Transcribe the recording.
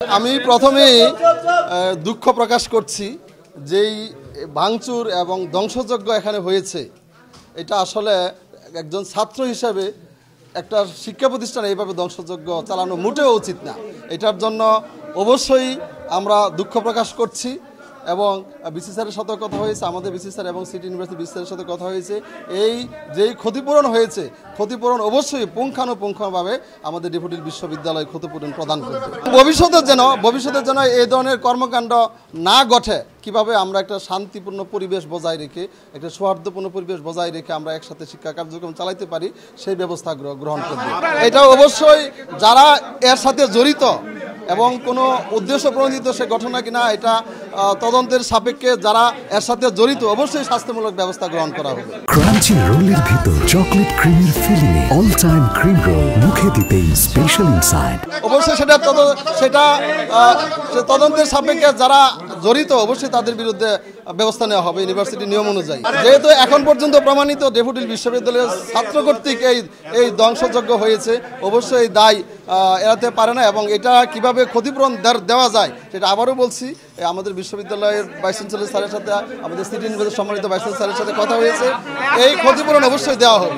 আমি প্রথমেই দুঃখ প্রকাশ করছি যেই ভাঙচুর এবং ধ্বংসযজ্ঞ এখানে হয়েছে এটা আসলে একজন ছাত্র হিসেবে একটা শিক্ষা প্রতিষ্ঠানে এইভাবে ধ্বংসযজ্ঞ চালানো মোটেও উচিত না। এটার জন্য অবশ্যই আমরা দুঃখ প্রকাশ করছি এবং বিসি স্যারের সাথে কথা হয়েছে, আমাদের বিসি স্যার এবং সিটি ইউনিভার্সিটি বিসি স্যারের সাথে কথা হয়েছে। এই যেই ক্ষতিপূরণ হয়েছে ক্ষতিপূরণ অবশ্যই পুঙ্খানুপুঙ্খভাবে আমাদের ড্যাফোডিল বিশ্ববিদ্যালয় ক্ষতিপূরণ প্রদান করবে। ভবিষ্যতে যেন এই ধরনের কর্মকাণ্ড না ঘটে, কিভাবে আমরা একটা শান্তিপূর্ণ পরিবেশ বজায় রেখে একটা সৌহার্দ্যপূর্ণ পরিবেশ বজায় রেখে আমরা একসাথে শিক্ষা কার্যক্রম চালাইতে পারি সেই ব্যবস্থা গ্রহণ করব। এটা অবশ্যই যারা এর সাথে জড়িত এবং কোনো উদ্দেশ্য প্রণোদিত সে ঘটনা কিনা এটা তদন্তের সাপেক্ষে যারা এর সাথে জড়িত অবশ্যই শাস্তিমূলক ব্যবস্থা গ্রহণ করা হবে। ক্রাঞ্চি রোলের ভিতর চকলেট ক্রিমের filling all time cream roll মুখে দিতেই স্পেশাল ইনসাইড। অবশ্যই সেটা তদন্তের সাপেক্ষে যারা জড়িত অবশ্যই তাদের বিরুদ্ধে ব্যবস্থা নেওয়া হবে ইউনিভার্সিটির নিয়ম অনুযায়ী। যেহেতু এখন পর্যন্ত প্রমাণিত ড্যাফোডিল বিশ্ববিদ্যালয়ের ছাত্র কর্তৃক এই ধ্বংসযজ্ঞ হয়েছে, অবশ্যই এই দায় এড়াতে পারে না এবং এটা কিভাবে ক্ষতিপূরণ দেওয়া যায় সেটা আবারও বলছি। আমাদের বিশ্ববিদ্যালয়ের ভাইস চ্যান্সেলর স্যারের সাথে আমাদের সিটি ইউনিভার্সিটির সম্মানিত ভাইস চ্যান্সেলর স্যারের সাথে কথা হয়েছে, এই ক্ষতিপূরণ অবশ্যই দেওয়া হবে।